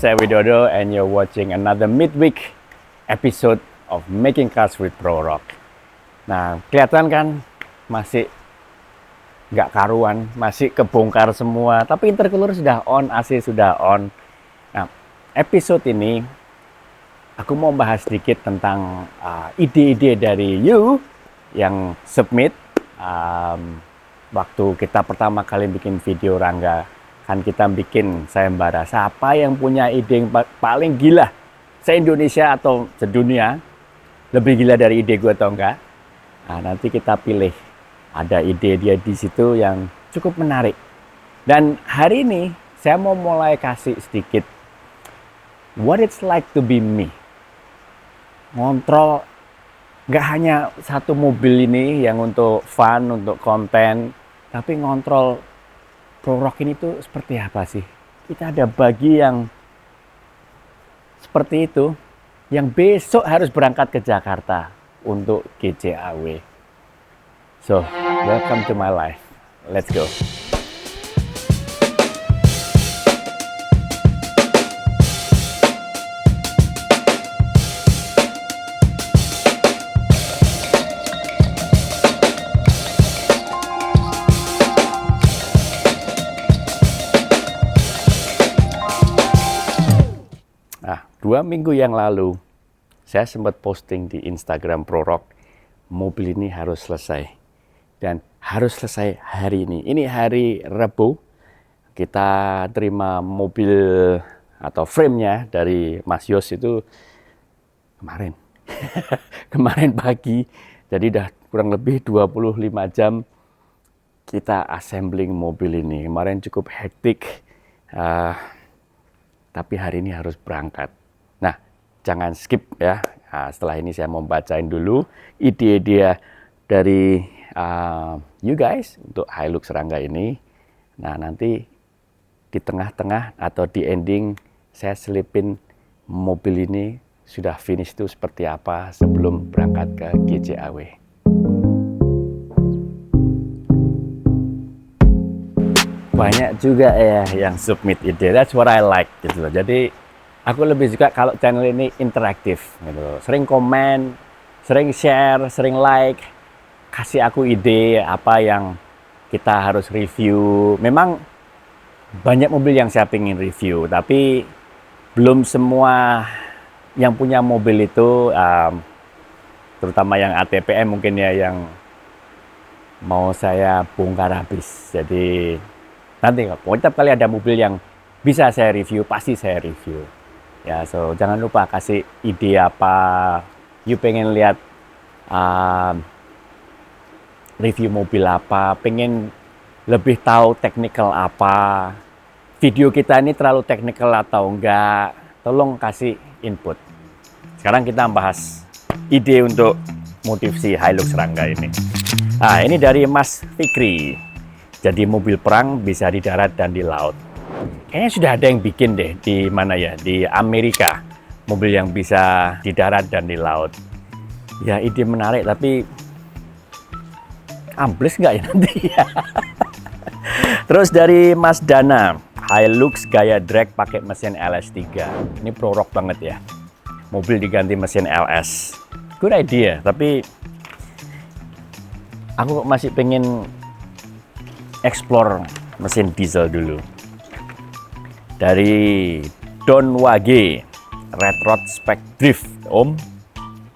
saya Widodo and you're watching another midweek episode of Making Cars with Pro Rock. Nah, kelihatan kan masih nggak karuan, masih kebongkar semua, tapi intercooler sudah on, AC sudah on. Nah, episode ini aku mau bahas sedikit tentang ide-ide dari you yang submit waktu kita pertama kali bikin video Rangga. Kan kita bikin sayembara, siapa yang punya ide yang paling gila se-Indonesia atau sedunia, lebih gila dari ide gue atau enggak. Nah, nanti kita pilih, ada ide dia di situ yang cukup menarik. Dan hari ini saya mau mulai kasih sedikit what it's like to be me. Ngontrol nggak hanya satu mobil ini yang untuk fun, untuk konten, tapi ngontrol Pro Rock ini tuh seperti apa sih? Kita ada bagi yang seperti itu, yang besok harus berangkat ke Jakarta untuk GCAW. So, welcome to my life. Let's go. Nah, 2 minggu yang lalu, saya sempat posting di Instagram Pro Rock, mobil ini harus selesai. Dan harus selesai hari ini. Ini hari Rabu, kita terima mobil atau frame-nya dari Mas Yos itu kemarin. Kemarin pagi, jadi udah kurang lebih 25 jam kita assembling mobil ini. Kemarin cukup hektik. Tapi hari ini harus berangkat. Nah, jangan skip ya. Nah, setelah ini saya mau bacain dulu ide-ide dari you guys untuk Hilux Rangga ini. Nah, nanti di tengah-tengah atau di ending saya selipin mobil ini sudah finish itu seperti apa sebelum berangkat ke GCAW. Banyak juga ya yang submit ide. That's what I like gitu loh. Jadi aku lebih suka kalau channel ini interaktif gitu loh. Sering komen, sering share, sering like, kasih aku ide apa yang kita harus review. Memang banyak mobil yang saya pengen review, tapi belum semua yang punya mobil itu, terutama yang ATPM mungkin ya, yang mau saya bongkar habis. Jadi nanti setiap kali ada mobil yang bisa saya review, pasti saya review. Ya, so jangan lupa kasih ide apa, you pengen lihat review mobil apa, pengen lebih tahu technical apa, video kita ini terlalu technical atau enggak, tolong kasih input. Sekarang kita bahas ide untuk motif si Hilux Rangga ini. Nah, ini dari Mas Fikri. Jadi mobil perang bisa di darat dan di laut. Kayaknya sudah ada yang bikin deh di mana ya, di Amerika. Mobil yang bisa di darat dan di laut. Ya, ide menarik, tapi ambles nggak ya nanti ya? Terus dari Mas Dana, Hilux gaya drag pakai mesin LS3. Ini Pro Rock banget ya. Mobil diganti mesin LS. Good idea, tapi aku masih pengen explore mesin diesel dulu. Dari Don Wage, Red Rod Spec Drift, Om,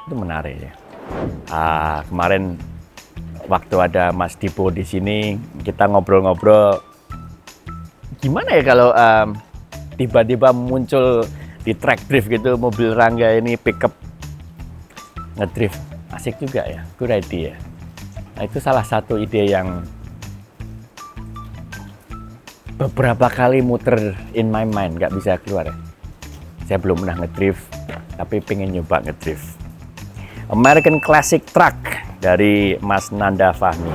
itu menarik ya. Kemarin waktu ada Mas Dipo di sini, kita ngobrol-ngobrol, gimana ya kalau tiba-tiba muncul di track drift gitu, mobil Rangga ini pickup ngedrift, asik juga ya, good idea. Nah, itu salah satu ide yang beberapa kali muter in my mind, nggak bisa keluar ya. Saya belum pernah ngedrift, tapi pengen nyoba ngedrift. American Classic Truck dari Mas Nanda Fahmi.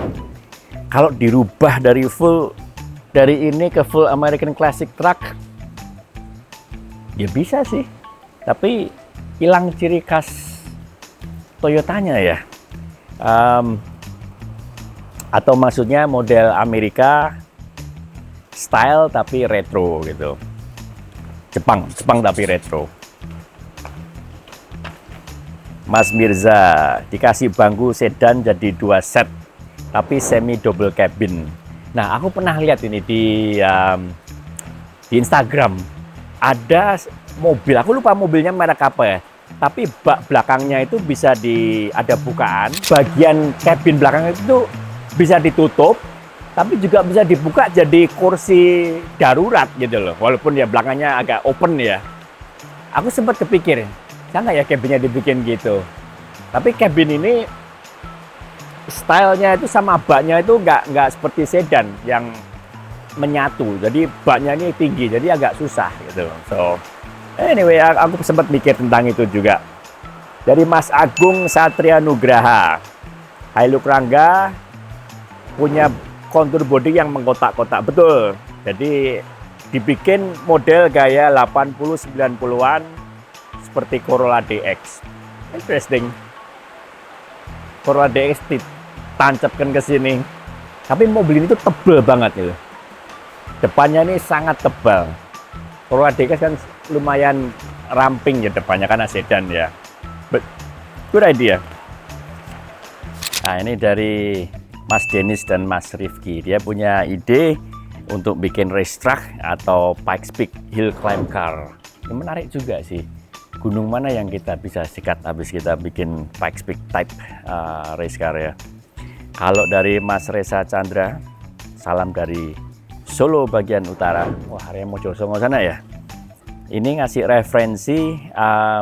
Kalau dirubah dari ini ke full American Classic Truck, ya bisa sih. Tapi hilang ciri khas Toyotanya ya. Atau maksudnya model Amerika style tapi retro gitu. Jepang tapi retro. Mas Mirza dikasih bangku sedan jadi 2 set tapi semi double cabin. Nah, aku pernah lihat ini di Instagram ada mobil, aku lupa mobilnya merek apa ya, tapi bak belakangnya itu bisa ada bukaan, bagian cabin belakang itu bisa ditutup, tapi juga bisa dibuka jadi kursi darurat gitu loh, walaupun ya belakangnya agak open ya. Aku sempat kepikir, bisa nggak ya cabinnya dibikin gitu, tapi cabin ini stylenya itu sama baknya itu nggak seperti sedan yang menyatu, jadi baknya ini tinggi, jadi agak susah gitu. So anyway, aku sempat mikir tentang itu juga. Dari Mas Agung Satria Nugraha, Hilux Rangga punya kontur bodi yang mengkotak-kotak, betul. Jadi dibikin model gaya 80-90-an seperti Corolla DX. Interesting. Corolla DX ditancapkan ke sini. Tapi mobil ini tuh tebel banget gitu. Depannya ini sangat tebal. Corolla DX kan lumayan ramping ya depannya karena sedan ya. But good idea. Nah, ini dari Mas Denis dan Mas Rifki. Dia punya ide untuk bikin race truck atau pikes peak hill climb car. Ini menarik juga sih. Gunung mana yang kita bisa sikat habis kita bikin pikes peak type race car ya. Kalau dari Mas Reza Chandra, salam dari Solo bagian utara. Wah, area Mojosongo sana ya. Ini ngasih referensi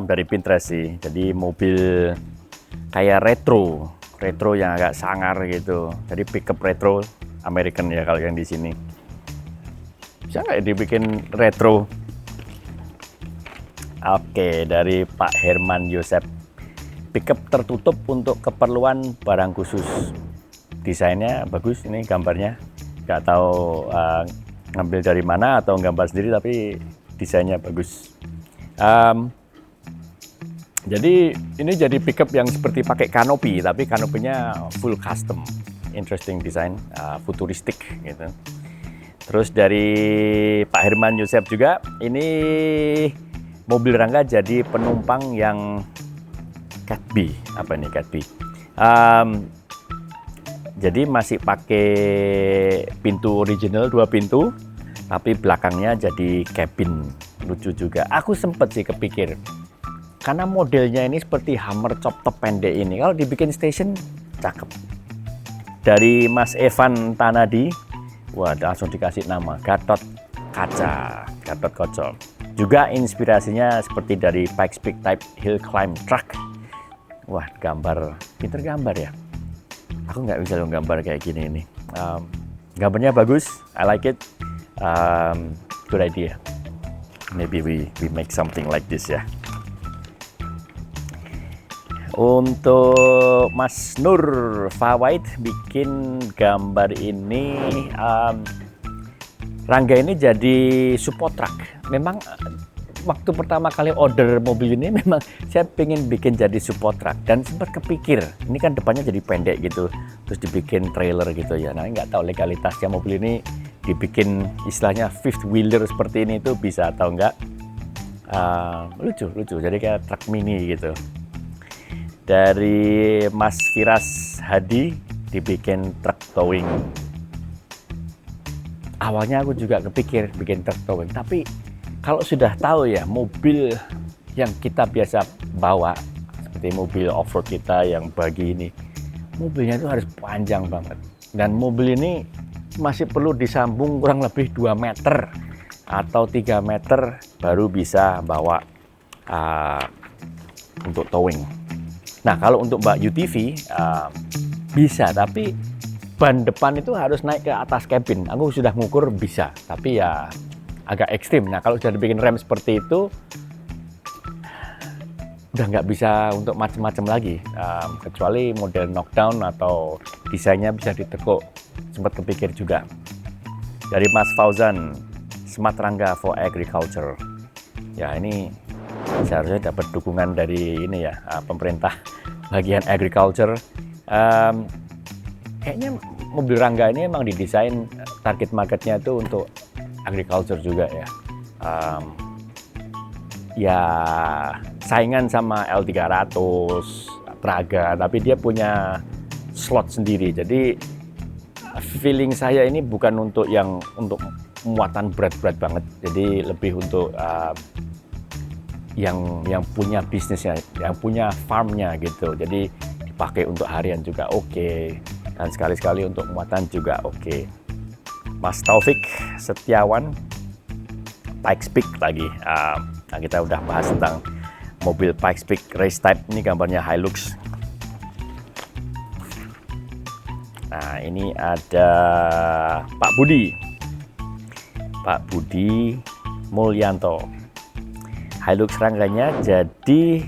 dari Pinterest sih. Jadi mobil kayak retro yang agak sangar gitu. Jadi pickup retro American ya kalau yang di sini. Bisa nggak dibikin retro? Oke, dari Pak Herman Yosep, pickup tertutup untuk keperluan barang khusus. Desainnya bagus, ini gambarnya. Nggak tahu ngambil dari mana atau gambar sendiri, tapi desainnya bagus. Jadi ini jadi pickup yang seperti pakai kanopi, tapi kanopinya full custom. Interesting design, futuristik gitu. Terus dari Pak Herman Yosep juga, ini mobil Rangga jadi penumpang yang Cat B. Apa ini Cat B? Jadi masih pakai pintu original 2 pintu, tapi belakangnya jadi cabin. Lucu juga. Aku sempet sih kepikir, karena modelnya ini seperti Hammer chop top pendek ini, kalau dibikin station cakep. Dari Mas Evan Tanadi, wah langsung dikasih nama Gatot Kaca, Gatot Kocok. Juga inspirasinya seperti dari Pikes Peak type hill climb truck. Wah, pinter gambar ya. Aku nggak bisa dong gambar kayak gini ini. Gambarnya bagus, I like it. Good idea. Maybe we make something like this ya. Untuk Mas Nur Fawaid bikin gambar ini, Rangga ini jadi support truck. Memang waktu pertama kali order mobil ini memang saya pengen bikin jadi support truck, dan sempat kepikir ini kan depannya jadi pendek gitu, terus dibikin trailer gitu ya. Nah, nggak tahu legalitasnya mobil ini dibikin istilahnya fifth wheeler seperti ini itu bisa atau enggak. Lucu jadi kayak truk mini gitu. Dari Mas Firas Hadi dibikin truk towing. Awalnya aku juga kepikir bikin truk towing, tapi kalau sudah tahu ya mobil yang kita biasa bawa seperti mobil off-road kita yang bagi ini, mobilnya itu harus panjang banget, dan mobil ini masih perlu disambung kurang lebih 2 meter atau 3 meter baru bisa bawa untuk towing. Nah, kalau untuk Mbak UTV bisa, tapi ban depan itu harus naik ke atas cabin. Aku sudah ngukur bisa, tapi ya agak ekstrim. Nah, kalau sudah dibikin rem seperti itu, udah nggak bisa untuk macam-macam lagi, kecuali model knockdown atau desainnya bisa ditekuk. Sempat kepikir juga. Dari Mas Fauzan, Smart Rangga for Agriculture. Ya, ini seharusnya dapat dukungan dari ini ya, pemerintah bagian agriculture. Kayaknya mobil Rangga ini emang didesain target marketnya itu untuk agriculture juga ya. ya saingan sama L300 Traga, tapi dia punya slot sendiri. Jadi feeling saya ini bukan untuk muatan berat-berat banget. Jadi lebih untuk yang punya bisnisnya, yang punya farmnya gitu. Jadi dipakai untuk harian juga oke, dan sekali-sekali untuk muatan juga oke. Mas Taufik Setiawan, Pikes Peak lagi. Nah, kita udah bahas tentang mobil Pikes Peak Race Type. Ini gambarnya Hilux. Nah, ini ada Pak Budi Mulyanto. Hilux rangganya jadi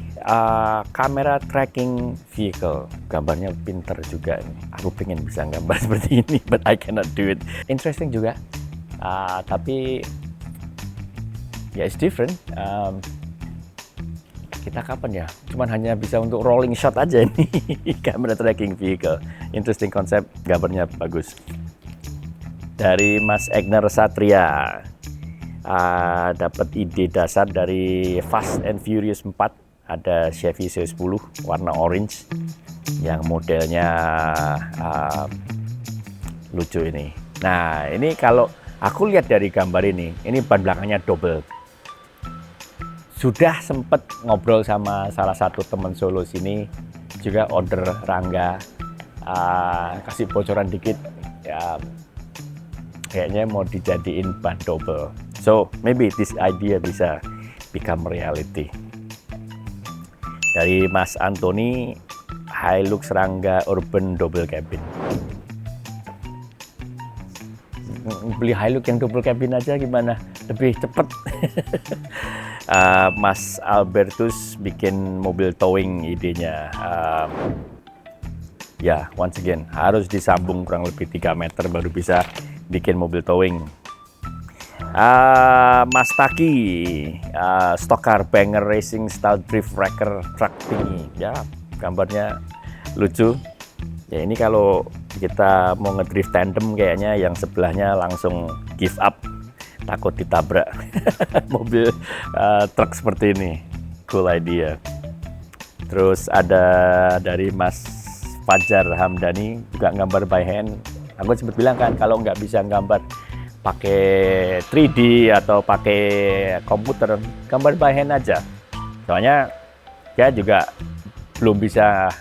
kamera tracking vehicle. Gambarnya pinter juga ini. Aku pengen bisa gambar seperti ini, but I cannot do it. Interesting juga. Tapi ya it's different. Kita kapan ya? Cuman hanya bisa untuk rolling shot aja ini. Camera tracking vehicle. Interesting konsep, gambarnya bagus. Dari Mas Egner Satria. Dapat ide dasar dari Fast and Furious 4. Ada Chevy C10 warna orange yang modelnya lucu ini. Nah, ini kalau aku lihat dari gambar ini ban belakangnya double. Sudah sempat ngobrol sama salah satu teman Solo sini, juga order Rangga, kasih bocoran dikit, ya kayaknya mau dijadiin ban double. So maybe this idea bisa become reality. Dari Mas Antoni, Hilux Rangga Urban Double Cabin. Beli Hilux yang double cabin aja gimana? Lebih cepet. Mas Albertus bikin mobil towing idenya. Ya, once again, harus disambung kurang lebih 3 meter baru bisa bikin mobil towing. Mas Taki, Stock Car Banger Racing Style Drift Wrecker Truck tinggi. Ya, gambarnya lucu. Ya, ini kalau kita mau ngedrift tandem kayaknya yang sebelahnya langsung give up, takut ditabrak mobil truk seperti ini. Cool idea. Terus ada dari Mas Fajar Hamdani, juga gambar by hand. Aku sempat bilang kan, kalau nggak bisa gambar pakai 3D atau pakai komputer, gambar by hand aja. Soalnya saya juga belum bisa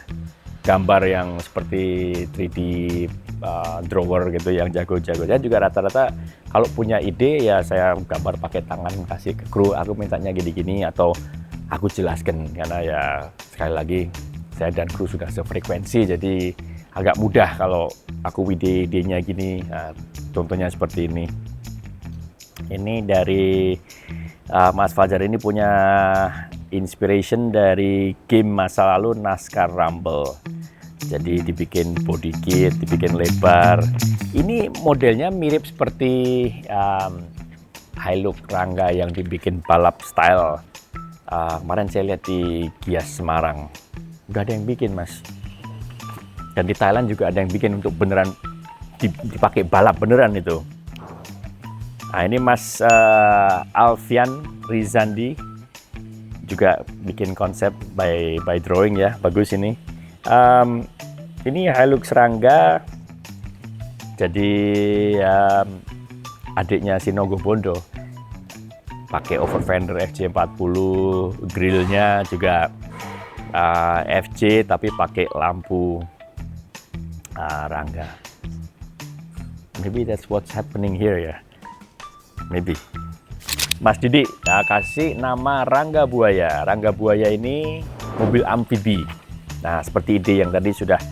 gambar yang seperti 3D drawer gitu yang jago-jago. Saya juga rata-rata kalau punya ide ya saya gambar pakai tangan, kasih ke kru, aku mintanya gini-gini, atau aku jelaskan, karena ya sekali lagi saya dan kru sudah sefrekuensi, jadi agak mudah kalau aku ide-idenya gini. Nah, contohnya seperti ini. Ini dari Mas Fajar ini punya inspiration dari game masa lalu NASCAR Rumble. Jadi dibikin body kit, dibikin lebar. Ini modelnya mirip seperti Hilux Rangga yang dibikin balap style. Kemarin saya lihat di Gias Semarang. Udah ada yang bikin, Mas. Dan di Thailand juga ada yang bikin untuk beneran dipakai balap beneran itu. Nah, ini Mas Alfian Rizandi juga bikin konsep by drawing ya, bagus ini. Ini Hilux Rangga, jadi adiknya Sinogo Bondo, pakai overfender FJ40, grillnya juga FJ tapi pakai lampu Rangga. Maybe that's what's happening here ya. Maybe. Mas Didi, kasih nama Rangga Buaya. Rangga Buaya ini mobil amfibi. Nah, seperti ide yang tadi sudah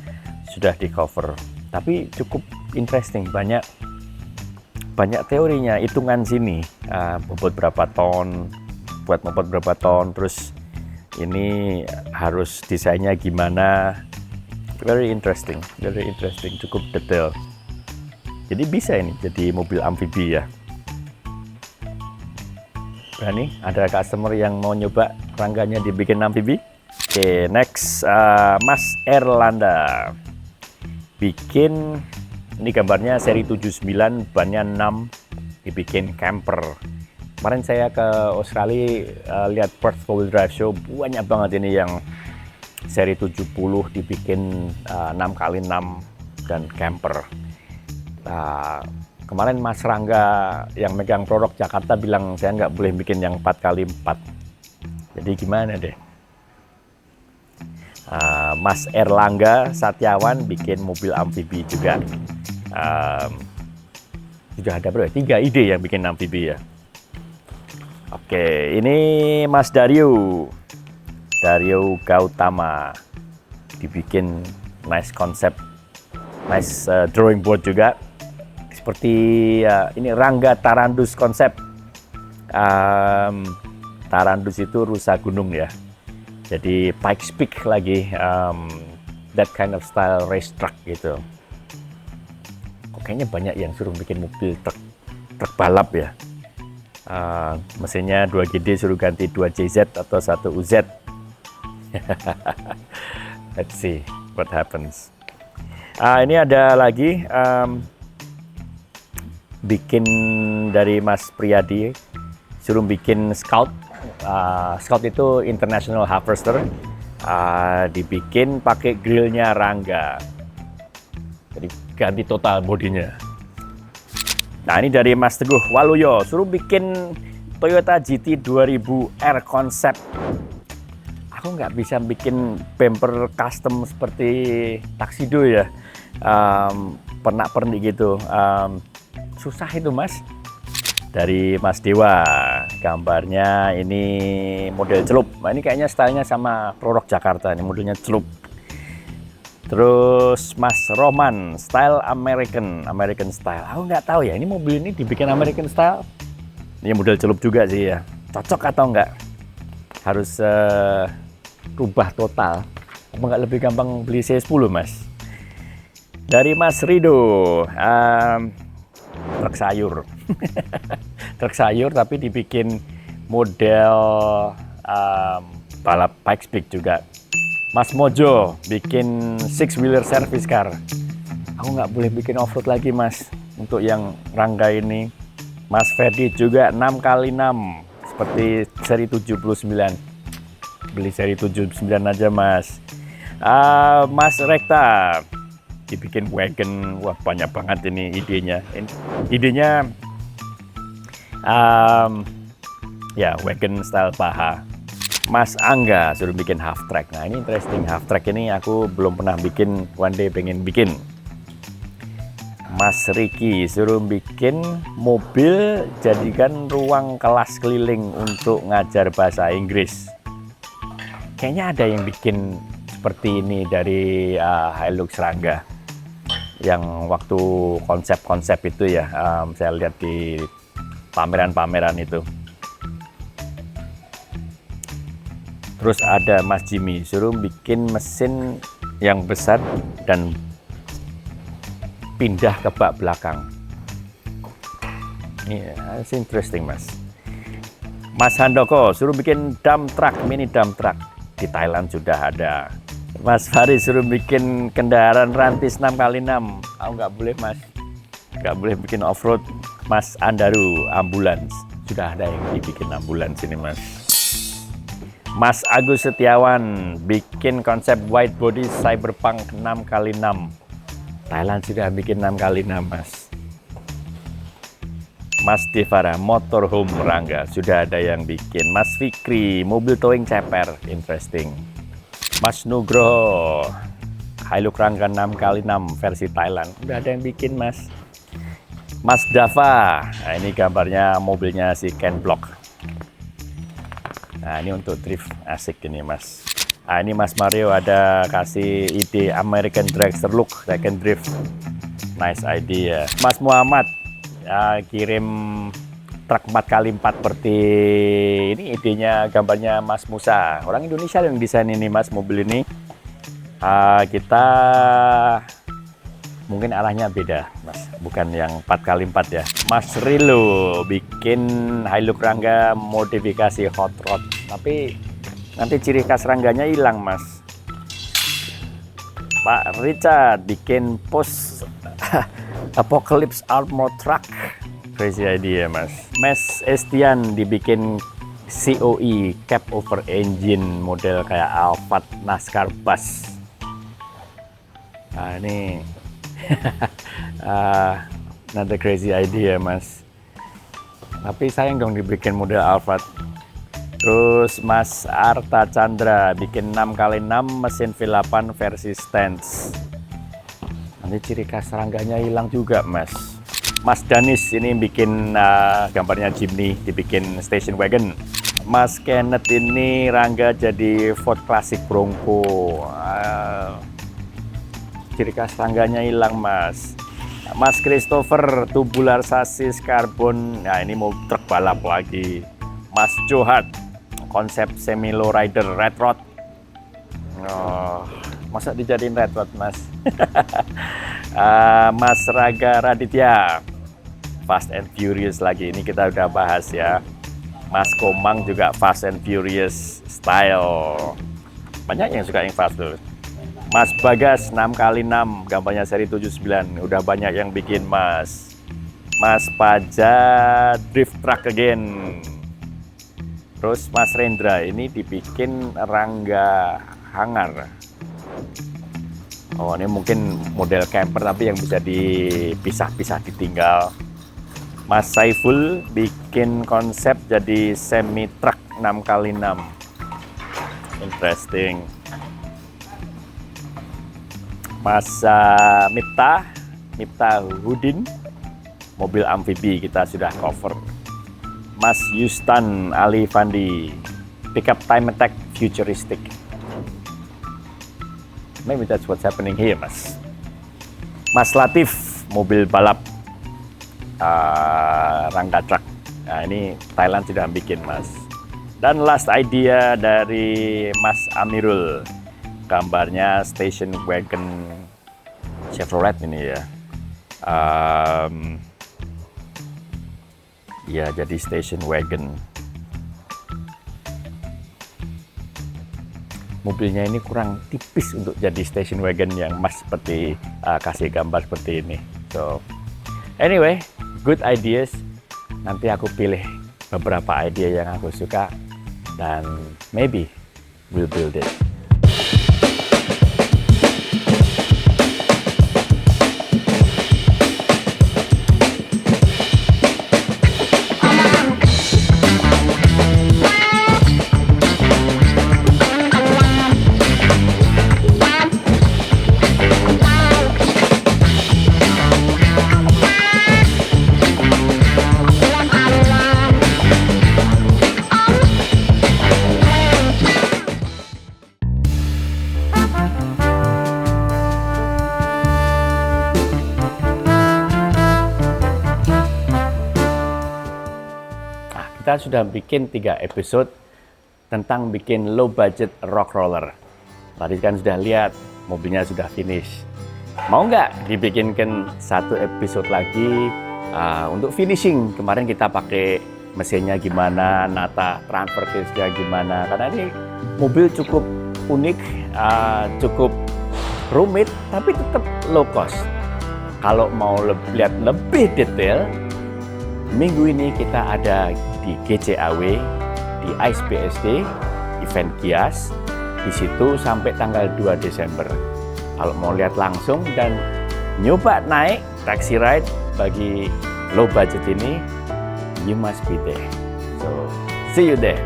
di cover. Tapi cukup interesting, banyak teorinya, hitungan sini. Bobot berapa ton, buat bobot berapa ton, terus ini harus desainnya gimana. Very interesting, cukup detail. Jadi bisa ini jadi mobil amfibi ya. Berani, ada customer yang mau nyoba Rangganya dibikin amfibi? Oke, next Mas Erlanda bikin, ini gambarnya seri 79, bannya 6, dibikin camper. Kemarin saya ke Australia lihat Perth 4 Wheel Drive Show, banyak banget ini yang seri 70 dibikin 6x6 dan camper. Kemarin Mas Rangga yang megang produk Jakarta bilang saya nggak boleh bikin yang 4x4. Jadi gimana deh? Mas Erlangga Satyawan bikin mobil amfibi juga. Sudah ada berapa? 3 ide yang bikin amfibi ya. Oke, ini Mas Dario Gautama dibikin nice konsep, nice drawing board juga. Seperti ini Rangga Tarandus konsep. Tarandus itu rusa gunung ya. Jadi Pikes Peak lagi, that kind of style race truck gitu. Kayaknya banyak yang suruh bikin mobil truk balap ya. Mesinnya 2GD suruh ganti 2JZ atau 1UZ. Let's see what happens. Ini ada lagi bikin dari Mas Priyadi, suruh bikin Scout. Scout itu International Harvester, dibikin pakai grillnya Rangga. Jadi ganti total bodinya. Nah, ini dari Mas Teguh Waluyo, suruh bikin Toyota GT 2000R konsep. Aku nggak bisa bikin bumper custom seperti Tuxedo ya, pernak-pernik gitu. Susah itu Mas. Dari Mas Dewa, gambarnya ini model celup. Nah, ini kayaknya stylenya sama produk Jakarta, ini modelnya celup. Terus Mas Roman, style American style. Aku nggak tahu ya, ini mobil ini dibikin American style. Ini model celup juga sih ya. Cocok atau enggak? Harus rubah total. Apa nggak lebih gampang beli C10 Mas? Dari Mas Rido, truk sayur. Truk sayur tapi dibikin model balap Pikes Peak juga. Mas Mojo bikin 6-wheeler service car. Aku nggak boleh bikin off-road lagi Mas untuk yang Rangga ini. Mas Ferdi juga 6x6 seperti seri 79. Beli seri 79 aja Mas. Mas Rekta dibikin wagon. Wah, banyak banget ini idenya. Idenya ya wagon style paha. Mas Angga suruh bikin half track. Nah, ini interesting, half track ini aku belum pernah bikin, one day pengen bikin. Mas Riki suruh bikin mobil jadikan ruang kelas keliling untuk ngajar bahasa Inggris. Kayaknya ada yang bikin seperti ini dari Hilux Rangga. Yang waktu konsep-konsep itu ya, saya lihat di pameran-pameran itu. Terus ada Mas Jimmy, suruh bikin mesin yang besar dan pindah ke bak belakang. Ini it's interesting Mas. Mas Handoko suruh bikin dump truck, mini dump truck. Di Thailand sudah ada. Mas Faris suruh bikin kendaraan rantis 6x6. Aku nggak boleh Mas. Nggak boleh bikin off-road. Mas Andaru, ambulans. Sudah ada yang dibikin ambulans ini Mas. Mas Agus Setiawan bikin konsep wide body cyberpunk 6x6. Thailand sudah bikin 6x6 Mas. Mas Devara motorhome Rangga sudah ada yang bikin. Mas Fikri mobil towing ceper, interesting. Mas Nugroho Hilux Rangga 6x6 versi Thailand, udah ada yang bikin Mas. Mas Dava, nah ini gambarnya mobilnya si Ken Block. Nah, ini untuk drift asik ini Mas. Nah, ini Mas Mario ada kasih ide American Dragster look, second drift. Nice idea. Mas Muhammad ya, kirim truk 4x4 seperti ini, idenya gambarnya Mas Musa. Orang Indonesia yang desain ini Mas, mobil ini. Kita mungkin arahnya beda Mas, bukan yang 4x4 ya. Mas Rilo bikin Hilux Rangga modifikasi hot rod, tapi nanti ciri khas Rangganya hilang Mas. Pak Richard bikin post Apocalypse Armor Truck. Crazy idea, Mas. Mas Estian dibikin COE, cap over engine, model kayak Alphard NASCAR bus. Nah ini another crazy idea, Mas. Tapi sayang dong dibikin model Alphard. Terus Mas Arta Chandra bikin 6x6 mesin V8 versi stance. Nanti ciri khas rangganya hilang juga, Mas. Mas Danis ini bikin gambarnya Jimny, dibikin station wagon. Mas Kenneth ini rangga jadi Ford Classic Bronco. Ciri khas rangganya hilang, Mas. Mas Christopher tubular sasis karbon. Nah ini mau truk balap lagi. Mas Johat konsep semi low rider red rod. Oh, masa dijadiin red rod, Mas? Mas Raga Raditya Fast and Furious lagi, ini kita udah bahas ya. Mas Komang juga Fast and Furious style, banyak yang suka yang fast tuh. Mas Bagas 6x6 gambarnya seri 79, udah banyak yang bikin, Mas. Mas Paja drift truck again. Terus Mas Rendra ini dibikin rangga hangar. Oh ini mungkin model camper tapi yang bisa dipisah-pisah ditinggal. Mas Saiful bikin konsep jadi semi truck 6x6. Interesting. Mas Miftah Hudin mobil amfibi kita sudah cover. Mas Yustan Ali Fandi pickup time attack futuristic. Maybe that's what's happening here, Mas. Mas Latif mobil balap rangga truck. Nah ini Thailand sudah bikin, Mas. Dan last idea dari Mas Amirul, gambarnya station wagon Chevrolet ini ya. Ya jadi station wagon. Mobilnya ini kurang tipis untuk jadi station wagon yang Mas seperti kasih gambar seperti ini. So anyway, good ideas. Nanti aku pilih beberapa ide yang aku suka dan maybe we'll build it. Kita sudah bikin 3 episode tentang bikin low budget rock roller. Tadi kan sudah lihat mobilnya sudah finish. Mau nggak dibikinkan 1 episode lagi untuk finishing? Kemarin kita pakai mesinnya gimana, nata transfer case-nya gimana. Karena ini mobil cukup unik, cukup rumit, tapi tetap low cost. Kalau mau lihat lebih detail, minggu ini kita ada di GCAW, di ICE BSD, event Kias, di situ sampai tanggal 2 Desember. Kalau mau lihat langsung dan nyoba naik taxi ride bagi low budget ini, you must be there. So, see you there.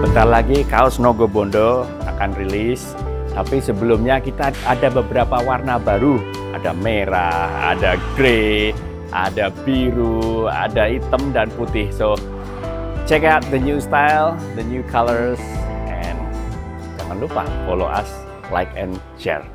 Bentar lagi kaos Nogo Bondo akan rilis. Tapi sebelumnya kita ada beberapa warna baru. Ada merah, ada grey, ada biru, ada hitam dan putih. So, check out the new style, the new colors, and jangan lupa follow us, like and share.